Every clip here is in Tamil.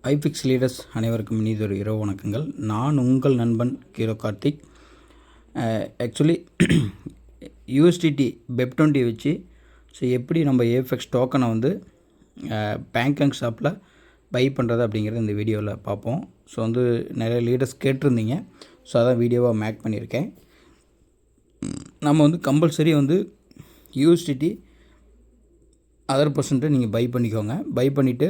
ஐஃபிக்ஸ் லீடர்ஸ் அனைவருக்கும் இனிதொரு இரவு வணக்கங்கள். நான் உங்கள் நண்பன் கீரோ கார்த்திக். ஆக்சுவலி யூஎஸ்டிடி பெப்20 வச்சு எப்படி நம்ம ஏஎஃப்எக்ஸ் டோக்கனை வந்து பேங்கிங் ஷாப்பில் பை பண்ணுறது அப்படிங்கிறது இந்த வீடியோவில் பார்ப்போம். நிறைய லீடர்ஸ் கேட்டிருந்தீங்க. அதான் வீடியோவாக மேக் பண்ணியிருக்கேன். நம்ம வந்து கம்பல்சரி யூஎஸ்டிடி அதர் பர்சன்ட்டு நீங்கள் பை பண்ணிக்கோங்க. பை பண்ணிவிட்டு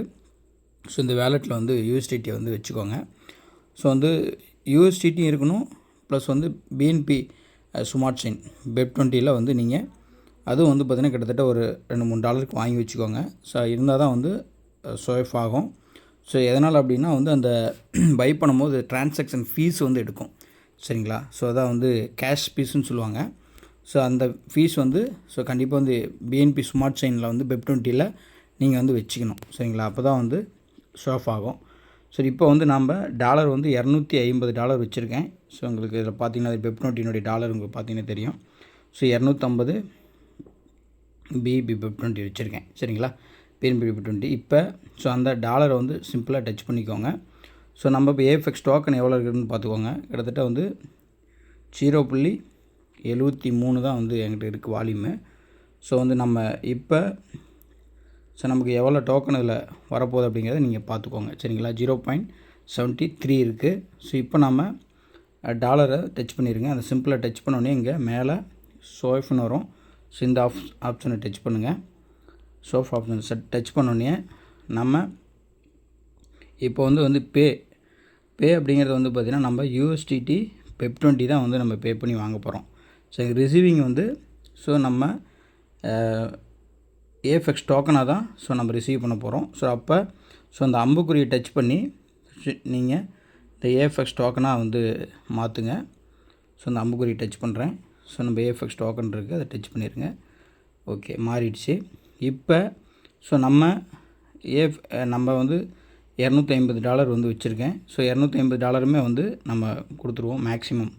இந்த வேலெட்டில் யூஎஸ்டிடியை வச்சுக்கோங்க. யூஎஸ்டிடியும் இருக்கணும், ப்ளஸ் பிஎன்பி ஸ்மார்ட் செயின் பெப்20 நீங்கள் அதுவும் பார்த்திங்கன்னா கிட்டத்தட்ட ஒரு $2-3 வாங்கி வச்சுக்கோங்க. இருந்தால் தான் ஸ்வைப் ஆகும். எதனால் அப்படின்னா அந்த பை பண்ணும்போது டிரான்சாக்ஷன் ஃபீஸ் எடுக்கும், சரிங்களா? அதான் கேஷ் ஃபீஸ்ன்னு சொல்லுவாங்க. அந்த ஃபீஸ் கண்டிப்பாக பிஎன்பி ஸ்மார்ட் செயினில் பெப்20 நீங்கள் வச்சுக்கணும், சரிங்களா? அப்போ தான் ஷாஃப் ஆகும். இப்போ நம்ம டாலர் $250 வச்சுருக்கேன். உங்களுக்கு இதில் பார்த்தீங்கன்னா பெப்20 டாலர் உங்களுக்கு பார்த்தீங்கன்னா தெரியும். 250 பிபி பெப்20 வச்சுருக்கேன், சரிங்களா? பிஎன்பி பெப்20 இப்போ அந்த டாலரை சிம்பிளாக டச் பண்ணிக்கோங்க. நம்ம இப்போ ஏஎஃப்எக்ஸ் டோக்கன் எவ்வளோ இருக்குதுன்னு பார்த்துக்கோங்க. கிட்டத்தட்ட 0.73 தான் என்கிட்ட இருக்குது வால்யூமு. நம்ம இப்போ நமக்கு எவ்வளோ டோக்கன் இதில் வரப்போகுது அப்படிங்கிறத நீங்கள் பார்த்துக்கோங்க, சரிங்களா? 0.73 இருக்குது. இப்போ நம்ம டாலரை டச் பண்ணிடுங்க. அந்த சிம்பிளாக டச் பண்ணோடனே இங்கே மேலே ஸ்வைப்னு வரும். இந்த ஆப்ஷனை டச் பண்ணுங்கள். ஸ்வைப் ஆப்ஷன் டச் பண்ணோடனே நம்ம இப்போ பே அப்படிங்கிறது பார்த்திங்கன்னா நம்ம யூஎஸ்டிடி பெப்20 தான் நம்ம பே பண்ணி வாங்க போகிறோம். ரிசீவிங் நம்ம ஏஎஃப்எக்ஸ் டோக்கனாக தான் நம்ம ரிசீவ் பண்ண போகிறோம். அப்போ அந்த அம்புக்குறியை டச் பண்ணி நீங்கள் இந்த ஏஎஃப்எக்ஸ் டோக்கனாக மாற்றுங்க. அந்த அம்புக்குறியை டச் பண்ணுறேன். நம்ம ஏஎஃப்எக்ஸ் டோக்கன் இருக்குது, அதை டச் பண்ணிடுங்க. ஓகே, மாறிடுச்சு. இப்போ நம்ம $250 வச்சுருக்கேன். $250 நம்ம கொடுத்துருவோம் மேக்ஸிமம்.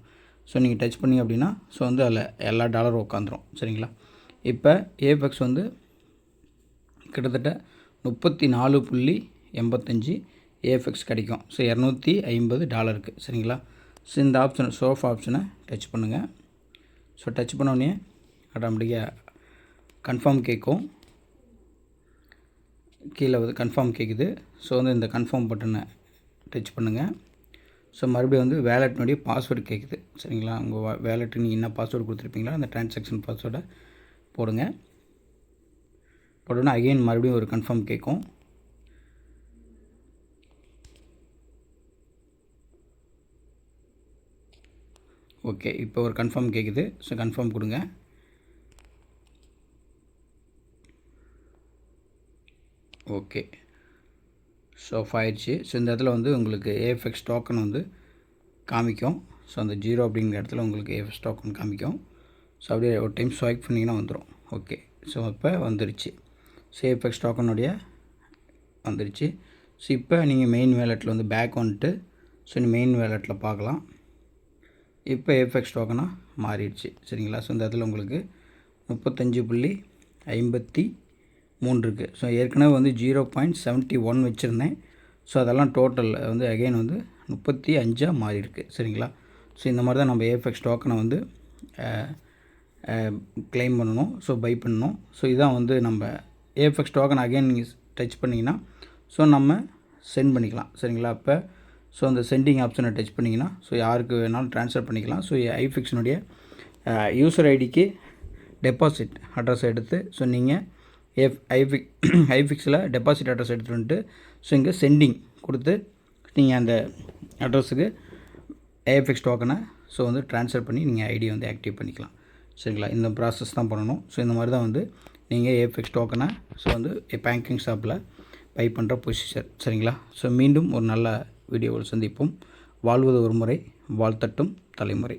நீங்கள் டச் பண்ணி அப்படின்னா அதில் எல்லா டாலரும் உட்காந்துரும், சரிங்களா? இப்போ ஏஎஃப்எக்ஸ் கிட்டத்தட்ட 34.85 ஏஎஃப்எக்ஸ் கிடைக்கும். $250, சரிங்களா? இந்த ஆப்ஷன் ஷோஃப் ஆப்ஷனை டச் பண்ணுங்கள். டச் பண்ணோடனே ஆட்டோமேட்டிக்காக கன்ஃபார்ம் கேட்கும். கீழே கன்ஃபார்ம் கேட்குது. இந்த கன்ஃபார்ம் பட்டனை டச் பண்ணுங்கள். மறுபடியும் வேலெட்னுடைய பாஸ்வேர்டு கேட்குது, சரிங்களா? உங்கள் வேலெட்டுக்கு நீங்கள் என்ன பாஸ்வேர்டு கொடுத்துருப்பீங்களோ அந்த ட்ரான்சாக்ஷன் பாஸ்வேர்டை போடுங்க. உடனே அகெயின் மறுபடியும் ஒரு கன்ஃபார்ம் கேட்கும். ஓகே, இப்போ ஒரு கன்ஃபார்ம் கேட்குது. கன்ஃபார்ம் கொடுங்க. ஓகே, ஆஃப் ஆயிடுச்சு. இந்த இடத்துல உங்களுக்கு ஏஎஃப்எக்ஸ் டோக்கன் காமிக்கும். அந்த 0 அப்படிங்கிற இடத்துல உங்களுக்கு ஏஎஃப்எக்ஸ் டோக்கன் காமிக்கும். அப்படியே ஒரு டைம் ஸ்வைப் பண்ணிங்கன்னா வந்துடும். ஓகே, இப்போ வந்துருச்சு. ஏஎஃப்எக்ஸ் டோக்கனுடைய வந்துருச்சு. இப்போ நீங்கள் மெயின் வேலெட்டில் பேக் வந்துட்டு மெயின் வேலெட்டில் பார்க்கலாம். இப்போ ஏஎஃப்எக்ஸ் டோக்கனாக மாறிடுச்சு, சரிங்களா? இந்த இடத்துல உங்களுக்கு 35.53 இருக்குது. ஏற்கனவே 0.71 வச்சுருந்தேன். அதெல்லாம் டோட்டல் அகெயின் 35 மாறியிருக்கு, சரிங்களா? இந்த மாதிரி தான் நம்ம ஏஎஃப்எக்ஸ் டோக்கனை கிளைம் பண்ணணும், பை பண்ணணும். இதுதான் நம்ம ஏஎஃப்எக்ஸ் டோக்கன் அகெயின் நீங்கள் டச் பண்ணிங்கன்னா நம்ம சென்ட் பண்ணிக்கலாம், சரிங்களா? இப்போ அந்த சென்டிங் ஆப்ஷனை டச் பண்ணிங்கன்னா யாருக்கு வேணாலும் ட்ரான்ஸ்ஃபர் பண்ணிக்கலாம். ஐஃபிக்ஸினுடைய யூசர் ஐடிக்கு டெபாசிட் அட்ரஸ் எடுத்து நீங்கள் ஐஃபிக்ஸில் டெபாசிட் அட்ரஸ் எடுத்துகிட்டு வந்துட்டு இங்கே சென்டிங் கொடுத்து நீங்கள் அந்த அட்ரஸுக்கு ஏஎஃப்எக்ஸ் டோக்கனை ட்ரான்ஸ்ஃபர் பண்ணி நீங்கள் ஐடியை ஆக்டிவ் பண்ணிக்கலாம், சரிங்களா? இந்த ப்ராசஸ் தான் பண்ணணும். இந்த மாதிரி தான் நீங்கள் ஏஎஃப்எக்ஸ் டோக்கனை பேங்கிங் ஷாப்பில் பை பண்ணுற ப்ரொசீஜர், சரிங்களா? மீண்டும் ஒரு நல்ல வீடியோவில் சந்திப்போம். வாழ்வது ஒரு முறை, வாழ்த்தட்டும் தலைமுறை.